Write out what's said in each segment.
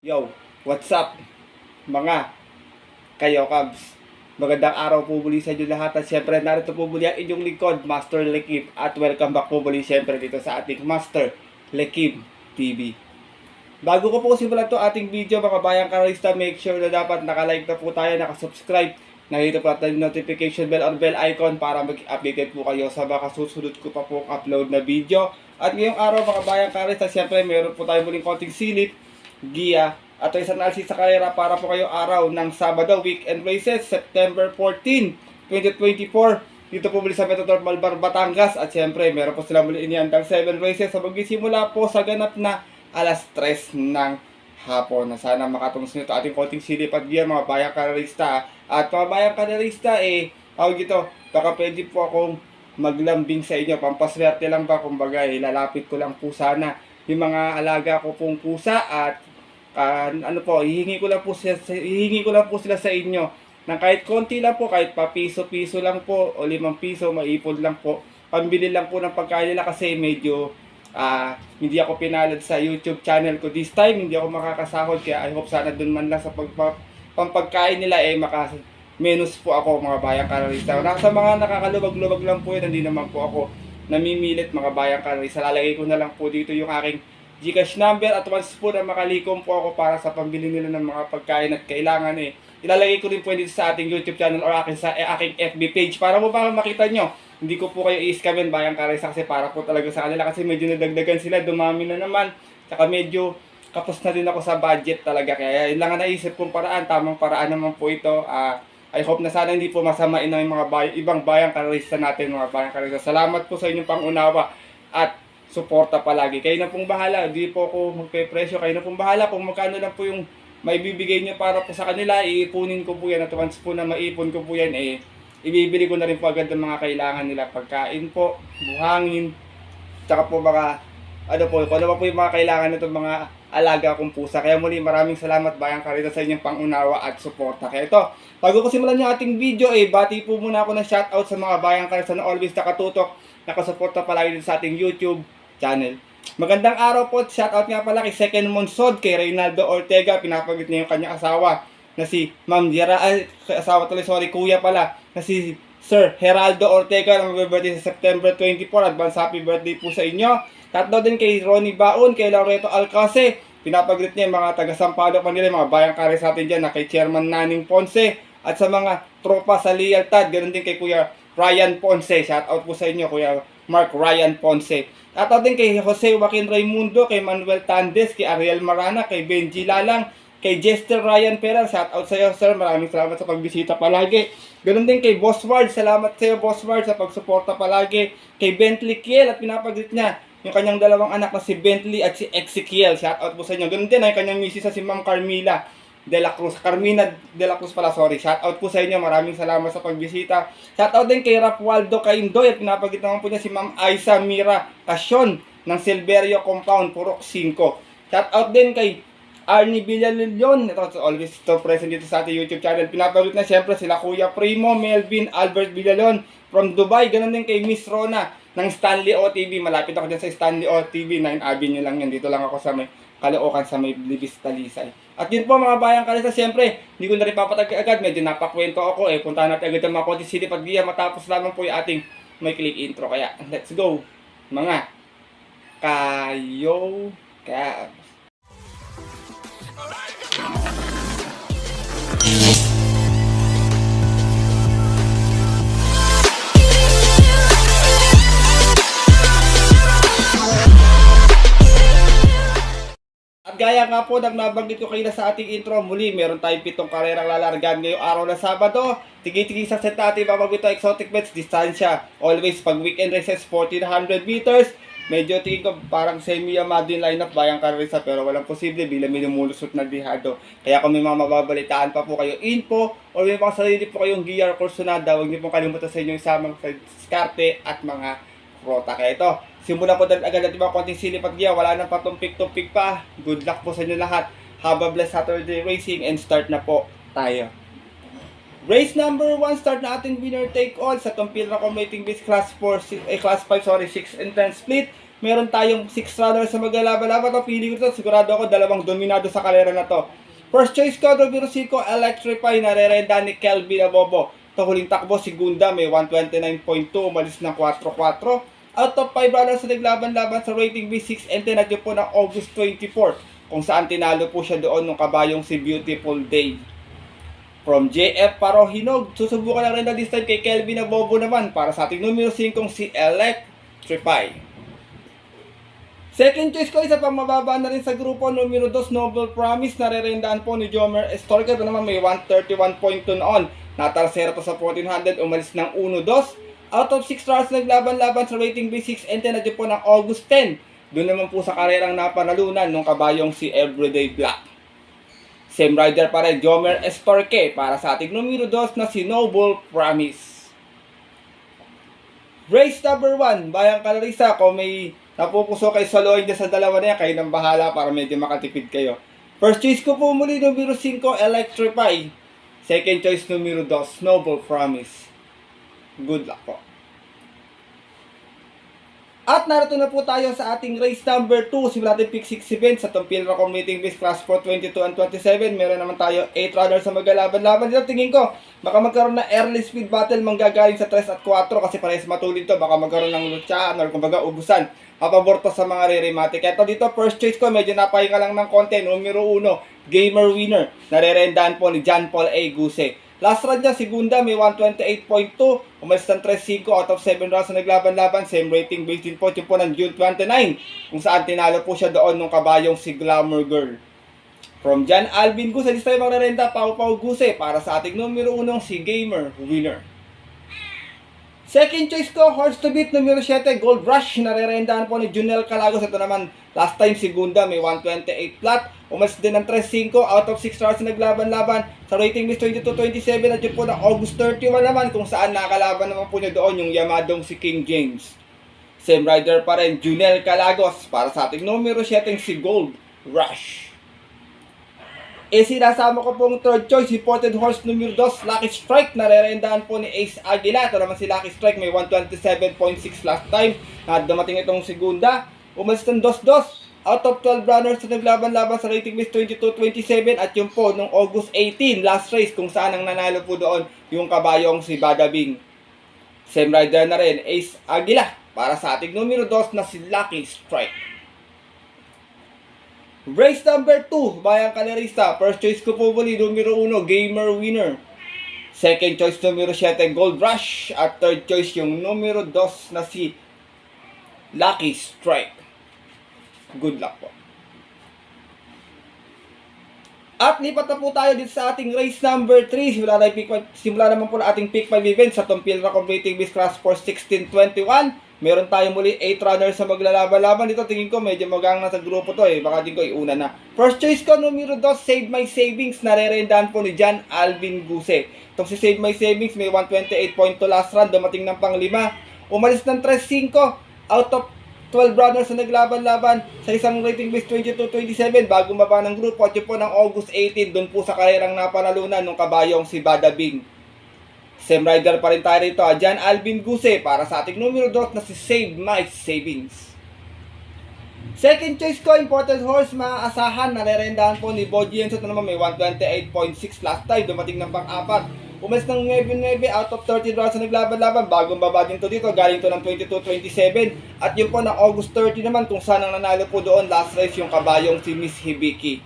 Yo, what's up mga kayo Cubs? Magandang araw po muli sa inyo lahat at syempre narito po muli ang inyong lingkod, Master Lekib, at welcome back po muli syempre dito sa ating Master Lekib TV. Bago ko po simulan to ating video mga bayang karalista, make sure na dapat nakalike na po tayo, nakasubscribe, nandito po natin notification bell or bell icon para mag-updated po kayo sa mga susunod ko pa pong upload na video. At ngayong araw mga bayang karalista, syempre meron po tayo muling konting silip, giya, at isang analysis sa karera para po kayo araw ng Sabado, weekend races, September 14, 2024. Dito po muli sa Metodor Malbar, Batangas. At syempre, meron po sila muli inihandang 7 races. So magsisimula po sa ganap na alas 3 ng hapon. Na sana makatungos nito ating konting silip at giya mga bayang karerista. At mga bayang karerista, baka pwede po akong maglambing sa inyo. Pampaswerte lang ba, kumbaga, lalapit ko lang po sana yung mga alaga ko pong pusa at hihingi ko lang po sila sa inyo ng kahit konti lang po, kahit pa piso-piso lang po o 5 piso, maipon lang po, pambili lang po ng pagkain nila kasi medyo hindi ako pinalad sa YouTube channel ko this time, hindi ako makakasahod, kaya I hope sana dun man lang sa pampagkain nila menos po ako mga bayang karalista. Sa mga nakakalubag-lubag lang po yun, hindi naman po ako namimilit mga bayang karalista. Lalagay ko na lang po dito yung aking Gcash number at once po na makalikom po ako para sa pambili nila ng mga pagkain at kailangan ilalagay ko rin po dito sa ating YouTube channel or aking FB page para mo ba makita nyo. Hindi ko po kayo i-scamin bayang karalista kasi para po talaga sa kanila kasi medyo nadagdagan sila, dumami na naman. Tsaka medyo kapos na din ako sa budget talaga, kaya yun lang ang naisip kong paraan, tamang paraan naman po ito. I hope na sana hindi po masamain ng mga ibang bayang karalista natin mga bayang karalista. Salamat po sa inyong pangunawa at suporta palagi. Kayo na pong bahala, hindi po ako magpe-presyo, kayo na pong bahala kung magkano lang po yung maibibigay nyo para po sa kanila, iipunin ko po yan at once po na maipon ko po yan, ibibili ko na rin po agad ng mga kailangan nila, pagkain po, buhangin, tsaka po baka kung ano po yung mga kailangan nito mga alaga kong pusa. Kaya muli maraming salamat bayang karito sa inyong pangunawa at suporta. Kaya ito, bago ko simulan yung ating video, bati po muna ako ng shoutout sa mga bayang karito na always nakatutok, nakasuporta palagi din sa ating YouTube channel. Magandang araw po, shoutout nga pala kay Second Monsod, kay Reynaldo Ortega, pinapagit niya yung kanyang asawa na si Ma'am kuya pala, na si Sir Geraldo Ortega na mag-birthday sa September 24. Advance happy birthday po sa inyo. Tatlo din kay Ronnie Baon, kay Loreto Alcase, pinapagrit niya yung mga taga-Sampalo pa nila, mga bayang kare sa atin dyan, na kay Chairman Naning Ponce, at sa mga tropa sa Lealtad, ganoon din kay Kuya Ryan Ponce. Shoutout po sa inyo, Kuya Mark Ryan Ponce. Shoutout din kay Jose Joaquin Raimundo, kay Manuel Tandes, kay Ariel Marana, kay Benji Lalang, kay Jester Ryan Peral. Shoutout sa iyo, sir. Maraming salamat sa pagbisita palagi. Ganoon din kay Boss Ward. Salamat sa iyo, Boss Ward, sa pagsuporta palagi. Kay Bentley Kiel, at pinapagrit niya yung kanyang dalawang anak na si Bentley at si Ezekiel. Shoutout po sa inyo. Ganoon din ay kanyang misis sa si Ma'am Carmina De La Cruz. Carmina De La Cruz pala, sorry. Shoutout po sa inyo. Maraming salamat sa pagbisita. Shoutout din kay Rapwaldo Caindoy, at pinapagit naman po niya si Ma'am Aiza Mira Casyon ng Silverio Compound, Purok 5. Shoutout din kay Arnie Villalon. Ito, always to present dito sa ating YouTube channel. Pinapagit na siyempre sila Kuya Primo, Melvin, Albert Villalon from Dubai. Ganon din kay Miss Rona ng Stanley OTV. Malapit ako dyan sa Stanley OTV. 9 Avenue lang yan. Dito lang ako sa may Caloocan, sa may Libis, Talisay. At yun po mga bayang karalista, siyempre, hindi ko na rin papatag agad. Medyo napakwento ako puntahan natin agad ang mga konti silip at giya matapos lamang po yung ating may click intro. Kaya, let's go mga kayo. Kaya, gaya nga po ng nabanggit ko kayo sa ating intro, muli meron tayong 7 karerang lalargan ngayong araw na Sabado. Tigi-tigi sa set natin mamagwito exotic bets, distansya. Always pag weekend races, 1400 meters. Medyo tingin ko parang semi-amado yung lineup bayang karerisa, pero walang posible bilang may lumulusot na dihado. Kaya kung may mga mababalitaan pa po kayo info o may mga sarili po kayong gear kursunada, huwag niyo pong kalimutan sa inyo isamang diskarte at mga rota. Kaya ito, simulan ko dahil agad natin mga konting silip at giya. Wala nang patumpik-tumpik pa. Good luck po sa inyo lahat. Have a blessed Saturday racing and start na po tayo. Race number 1, start na ating winner take all sa Tompil Accommodating Base Class 5, 6 and 10 split. meron tayong 6 runners sa maglalaban-laban. Ito, pili ko ito, sigurado ako dalawang dominado sa kalera na to. First choice ko, numero 5, Electrify, narerenda ni Kelvin Abobo. Ito huling takbo, segunda, may 129.2, umalis ng 4-4. Out of 5 runners sa naglaban-laban sa rating B6 and 10 at yun po ng August 24, kung saan tinalo po siya doon ng kabayong si Beautiful Day. From JF Parohinog, susubukan na rin na this time kay Kelvin Abobo naman para sa ating numero 5 si Electrify. Second choice ko, isa pang mababa na rin sa grupo, numero 2, Noble Promise, narerendaan po ni Jomer Estorca. Ito naman may 131.2 noon. Natarsera to sa 1400, umalis ng 1-2. Out of 6 rounds naglaban-laban sa rating B6 and 10 at yun po ng August 10. Doon naman po sa karerang napanalunan ng kabayong si Everyday Black. Same rider pa rin, Jomer Estorque, para sa ating numero 2 na si Noble Promise. Race number 1, Bayang Kalarisa, kung may napupuso kay soloin dyan sa dalawa na yan, kayo nang bahala para medyo makatipid kayo. First choice ko po muli, numero 5, Electrify. Second choice, numero 2, Noble Promise. Good luck po. At narito na po tayo sa ating race number 2. Simula natin pick 6 events sa Tompilra Commuting Base Class 4, 22 and 27. Meron naman tayo 8 runners sa maglalaban-laban. Dito tingin ko, baka magkaroon na early speed battle manggagaling sa 3 at 4 kasi parehas matulid to. Baka magkaroon ng lutsaan or kumbaga ubusan. Pabor to sa mga re-rematic. Ito dito, first choice ko, medyo napahinga lang ng konti. Numero 1, Gamer Winner. Narerendaan po ni John Paul A. Guse. Last run niya, segunda, may 128.2. Umalis ng 3-5 out of 7 rounds na naglaban-laban. Same rating based din po. Yung po ng June 29. Kung saan tinalo po siya doon nung kabayong si Glamour Girl. From John Alvin Guse, this time magrerenda, Pau Guse. Para sa ating numero 1, si Gamer Winner. Second choice ko, Horse to Beat, numero 7, Gold Rush. Narerendaan po ni Junel Calagos. Ito naman, last time, segunda, may 128 flat. Umalis din ng 3-5 out of 6 rounds na naglaban-laban. Sa rating list 22-27 at yun po na August 31 naman, kung saan nakalaban naman po niya doon yung yamadong si King James. Same rider pa rin, Junel Calagos. Para sa ating numero 7, si Gold Rush. Sinasama ko pong third choice, imported horse numero 2, Lucky Strike. Narerendaan po ni Ace Aguila. Ito naman si Lucky Strike, may 127.6 last time. At dumating itong segunda. Umalis ng 2-2. Out of 12 runners na naglaban-laban sa rating list 22-27. At yun po, nung August 18, last race, kung saan ang nanalo po doon yung kabayong si Badabing. Same rider na rin, Ace Aguila. Para sa ating numero 2 na si Lucky Strike. Race number 2, Bayang Kalarista. First choice ko po muli, numero 1, Gamer Winner. Second choice, numero 7, Gold Rush. At third choice, yung numero 2 na si Lucky Strike. Good luck po. At lipat na po tayo dito sa ating race number 3. Simula naman po na ating pick 5 event sa Tompilra Commuting Base Class 4, 16-21. Meron tayo muli 8 runners sa maglalaban-laban. Dito tingin ko medyo magang na sa grupo to eh. Baka din ko iuna na. First choice ko, numero 2, Save My Savings. Narerendaan po ni John Alvin Guse. Itong si Save My Savings may 128.2 last run. Dumating ng pang 5. Umalis ng 3-5 out of 12 runners na naglaban-laban sa isang rating base 22-27 bago maba ng grupo. At yun po ng August 18, doon po sa karerang napanalunan ng kabayong si Badabing. Same rider pa rin tayo rito, John Alvin Guse. Para sa ating numero 2 na si Save My Savings. Second choice ko, imported horse, maaasahan. Narerendaan po ni Boji Enzo. Ito naman may 128.6 last time. Dumating ng pang-4. Umalis ng 9-9 out of 30 rounds na naglaban-laban. Bagong baba din to dito. Galing to ng 22-27. At yun po ng August 30 naman, kung saan ang nanalo po doon last race yung kabayong si Miss Hibiki.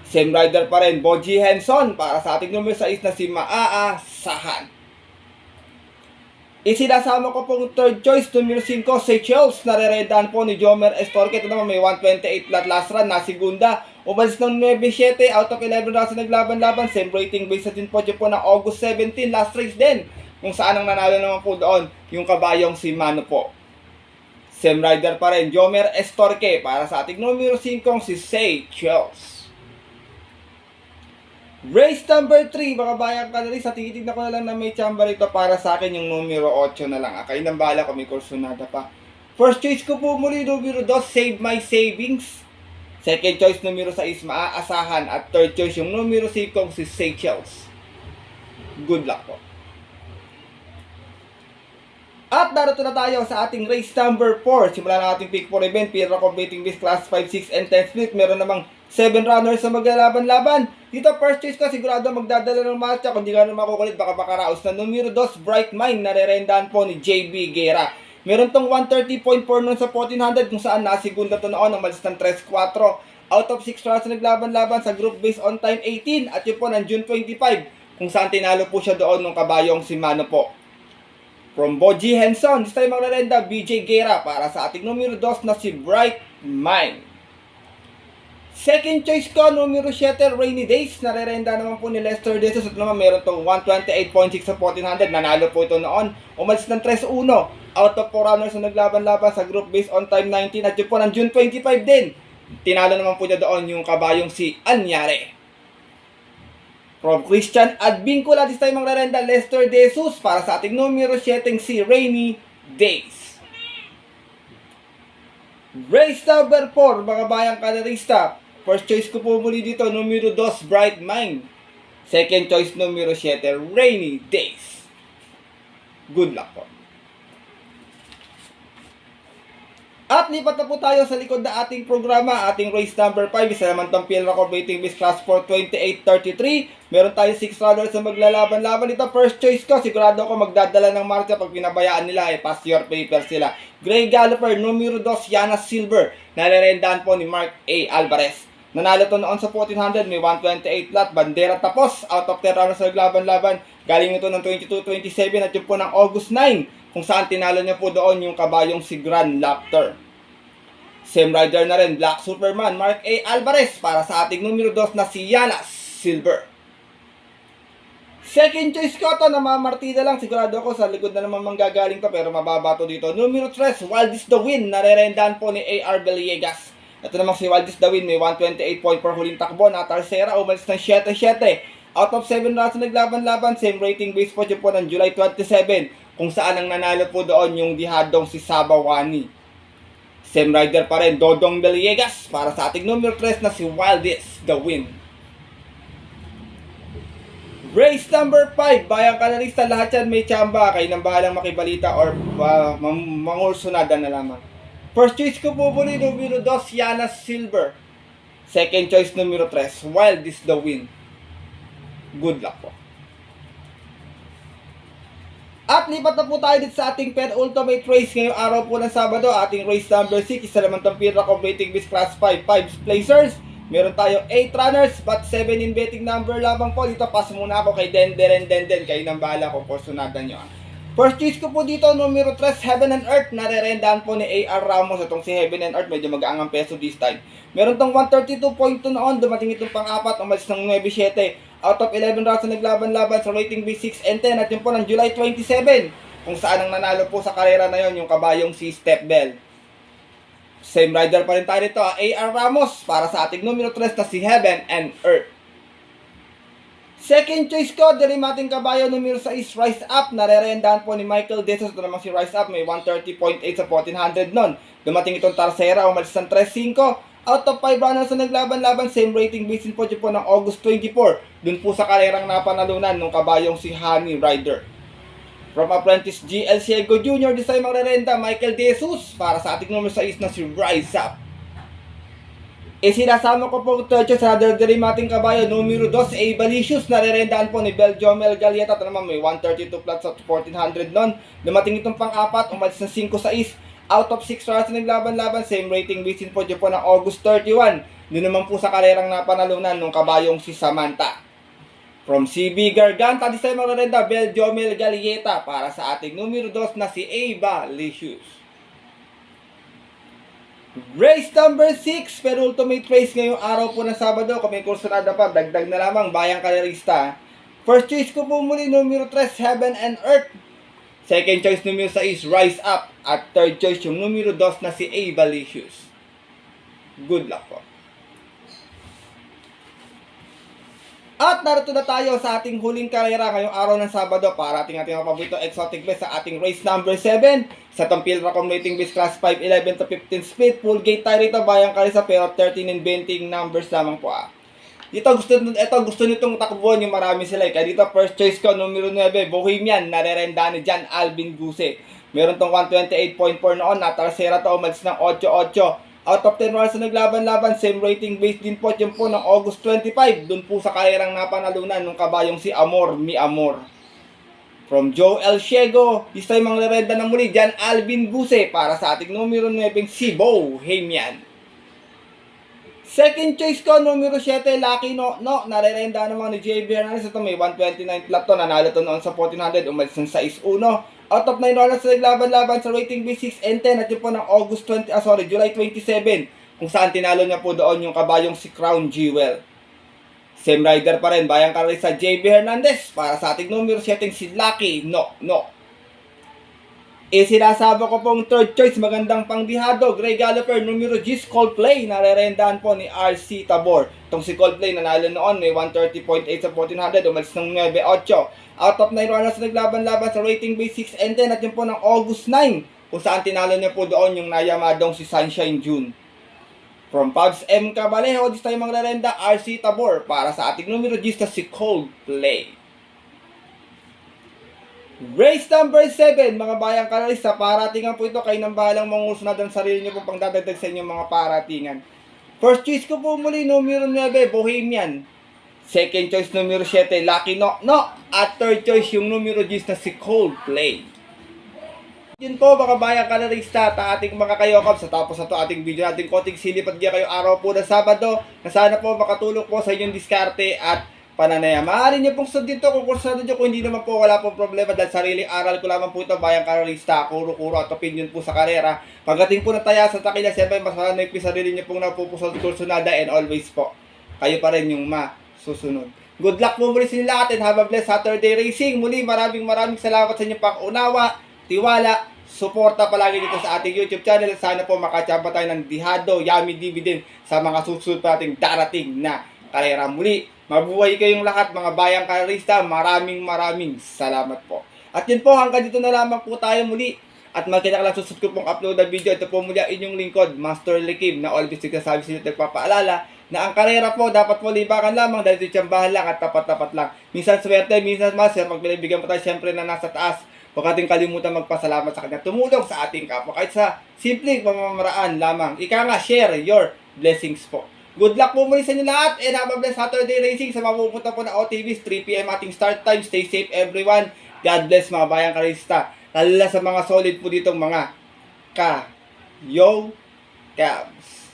Same rider pa rin, Boji Henson. Para sa ating numero 6 na si Maaasahan. Isinasama ko pong third choice, numero 5, Seychelles. Narerendaan po ni Jomer Estorque. Ito naman may 128 flat last run na segunda. Umalis ng 9-7 out of 11 rounds na naglaban-laban. Same rating base din po dyan po ng August 17, last race din. Kung saan ang nanalo naman po doon yung kabayong si Mano po. Same rider pa rin, Jomer Estorque. Para sa ating numero 5, si Seychelles. Race number 3, mga bayang Kalarista. Titignan ko na lang na may chamba rito para sa akin yung numero 8 na lang. Kayo nang bahala kung may kursunada pa. First choice ko po muli, numero 2, Save My Savings. Second choice, numero 6, Maaasahan. At third choice, yung numero 5, si Seychelles. Good luck po. At narito na tayo sa ating race number 4. Simulan ang ating pick 4 event. Pira competing with class 5, 6, and 10 split. Meron namang 7 runners na maglalaban-laban. Dito first choice ko, sigurado magdadala ng matcha. Kung di ka naman makukulit, baka makaraos na numero 2, Bright Mind, na re-rendahan po ni JB Guerra. Meron tong 130.4 nun sa 1400 kung saan nasigunda to noon, umalis ng 3-4. Out of 6 runs na naglaban-laban sa group based on time 18 at yun po ng June 25 kung saan tinalo po siya doon ng kabayong si Mano po. From Boji Henson, this time magrerenda BJ Guerra para sa ating numero 2 na si Bright Mind. Second choice ko, numero 7, Rainy Days. Narerenda naman po ni Lester Desos at naman meron itong 128.6 sa 1400. Nanalo po ito noon. Umalis ng 3-1. Out of 4 runners na naglaban-laban sa group based on time 19 at yun po ng June 25 din. Tinalo naman po niya doon yung kabayong si Anyare. From Christian Advincula, this time magrerenda Lester Desos para sa ating numero 7 si Rainy Days. Race number 4, mga bayang kalarista. First choice ko po muli dito, numero 2, Bright Mind. Second choice, numero 7, Rainy Days. Good luck po. At lipat na po tayo sa likod na ating programa, ating race number 5. Isa naman itong PL Record Rating Miss Class 4 28-33. Meron tayo 6 runners na maglalaban-laban. Ito first choice ko, sigurado ako magdadala ng marcha pag pinabayaan nila, pass your paper sila. Gray Galloper, numero 2, Yana Silver. Nalirendahan po ni Mark A. Alvarez. Nanalo to noon sa 1400, may 128 lot. Bandera tapos, out of 10 runners na naglaban-laban. Galing ito ng 22-27 at yun po ng August 9. Kung saan tinalo niya po doon yung kabayong si Grand Lapter. Same rider na rin, Black Superman, Mark A. Alvarez para sa ating numero 2 na si Yana Silver. Second choice ko to, namamartida lang. Sigurado ako sa likod na naman manggagaling to pero mababa to dito. Numero 3, Wildis the Wind, narerendahan po ni A.R. Villegas. Ito namang si Wildis the Wind, may 128 point per huling takbo na Tarsera, umalis ng 7-7. Out of 7 runs na naglaban-laban, same rating base po po ng July 27. Kung saan ang nanalo po doon yung dihadong si Sabawani. Same rider pa rin, Dodong Villegas para sa ating numero 3 na si Wildis the Wind. Race number 5, bayang kanalista, lahat yan may tsamba. Kayo nang bahalang makibalita or mangursunada na lamang. First choice ko po muli, numero 2, Yana Silver. Second choice, numero 3, Wildis the Wind. Good luck po. At lipat na po tayo dito sa ating Pen Ultimate Race ngayong araw po ng Sabado. Ating race number 6, isa naman itong Pira Competing with Class 5, 5 placers. Meron tayo 8 runners, but 7 in betting number lamang po. Dito, pass muna ako kay Denden. Kayo nang bahala kung porsunadan nyo. First choice ko po dito, numero 3, Heaven and Earth. Narerendahan po ni A.R. Ramos. Itong si Heaven and Earth, medyo mag-aangang peso this time. Meron tong 132.2 noon, dumating itong pang-apat, umalis ng 9-7. Out of 11 rounds na naglaban-laban sa rating B6 and 10 at yun po ng July 27 kung saan ang nanalo po sa karera na yon yung kabayong si Step Bell. Same rider pa rin tayo nito, A.R. Ramos para sa ating numero 3 na si Heaven and Earth. Second choice ko, derimating kabayo numero 6, Rise Up. Narerendahan po ni Michael Desos. Ito naman si Rise Up, may 130.8 sa 1400 nun. Dumating itong Tarsera, umalis ng 3-5. Out of 5 runners na naglaban-laban, same rating basin po dyan po ng August 24. Dun po sa karerang napanalunan ng kabayong si Honey Rider. From Apprentice GL Ciego Jr., this time magrerenda, Michael Desus para sa ating numero 6 na si Rise Up. Sinasama ko po ito sa derimating kabayo, numero 2, A. Balicious. Narerendaan po ni Beljomel Galieta. Ito naman may 132 plots at 1400 nun. Dumating itong pang-apat, umalis ng 5-6. Out of 6 runs na naglaban-laban, same rating basin po dyan po ng August 31. Doon naman po sa karerang napanalunan ng kabayong si Samantha. From CB Garganta, this time magrerenda, Beljomel Galieta para sa ating numero 2 na si Ava Licious. Race number 6, penultimate race ngayong araw po ng Sabado. Kung may kursunada pa, dagdag na lamang, bayang kalerista. First choice ko po muli, numero 3, Heaven and Earth. Second choice, numero 6, Rise Up. At third choice, yung numero 2 na si Ava Licious. Good luck po. At narito na tayo sa ating huling karera ngayong araw ng Sabado para ating paborito exotic best sa ating race number 7 sa Tampil Racom Rating Base Class 5, 11 to 15 split. Full gate tayo rito, bayang kalisa pero 13 in betting numbers lamang po. Ito gusto nitong takbuhan yung marami sila. Kaya dito first choice ko, numero 9, Bohemian, narerenda ni Jan Alvin Guse. Meron tong 128.4 noon, na tercera to, umalis ng 8-8. Out of 10 runs na naglaban-laban, same rating base din po yun po ng August 25. Doon po sa karerang napanalunan ng kabayong si Amor Mi Amor. From Joe El Ciego, this time ang lerenda ng muli, Jan Alvin Guse para sa ating numero 9, si Bohemian. Second choice ko, numero 7, Lucky No. Narerenda naman ni JB Hernandez. Ito may 129 flat to. Nanalo to noon sa 1400. Umalis ng 6-1. Out of 9 runners na naglaban-laban sa rating base 6 and 10. At yun po ng July 27. Kung saan tinalo niya po doon yung kabayong si Crown Jewel. Same rider pa rin. Bayang karalista JB Hernandez. Para sa ating numero 7, si Lucky No. Sinasaba ko pong third choice, magandang pangdihado, Grey Galloper, numero 10, Coldplay, narerendahan po ni RC Tabor. Itong si Coldplay, nanalo noon, may 130.8 sa 1400, umalis ng 9-8. Out of 9 runners, naglaban-laban sa rating base 6 and 10, at yun po ng August 9, kung saan tinalo niya po doon yung nayamadong si Sunshine June. From Pabs M. Cabalejo, this time ang rerenda, RC Tabor, para sa ating numero 10 na si Coldplay. Race number 7, mga bayang karalista, paratingan po ito, kayo nang bahalang mangusunod ang sarili nyo po pang dadagdag sa inyong mga paratingan. First choice ko po muli, numero 9, Bohemian. Second choice, numero 7, Lucky No. At third choice, yung numero 10 na si Coldplay. Yun po mga bayang karalista, ating mga kayokab, sa tapos na to ating video natin, konting silip at kayo araw po na Sabado, na sana po makatulong po sa inyong diskarte at pananaya. Maaari niyo pong sundin to kung kursado nyo, kung hindi naman po wala pong problema dahil sariling aral ko lamang po ito, bayang karalista, kuro-kuro at opinion po sa karera. Pagdating po na taya sa takila, siyempre mas masanay po sarili niyo pong napupusol kursunada and always po, kayo pa rin yung masusunod. Good luck po muli sa inyo lahat and have a blessed Saturday racing. Muli maraming salamat sa inyo pang unawa, tiwala, suporta palagi dito sa ating YouTube channel. Sana po makachamba tayo ng dihado, yummy dividend sa mga susunod pa ating darating na karera. Muli, mabuhay kayong lahat mga bayang karalista. Maraming salamat po. At yun po, hanggang dito na lamang po tayo muli. At magkita ka lang susunod ko pong upload na video. Ito po muli ang inyong lingkod, Master Likib, na always nagsasabi sa inyo at nagpapaalala na ang karera po dapat po libakan lamang dahil ito tiyambahan lang at tapat-tapat lang. Minsan swerte, minsan master, pag pinibigyan po tayo siyempre na nasa taas, huwag natin kalimutan magpasalamat sa kanya. Tumulong sa ating kapwa kahit sa simpleng pamamaraan lamang. Ika nga, share your blessings po. Good luck po muli sa inyo lahat and have a blessed Saturday racing sa mapupunta po na OTVs. 3 PM ating start time. Stay safe everyone. God bless mga bayang karalista. Lalo sa mga solid po ditong mga Cabs.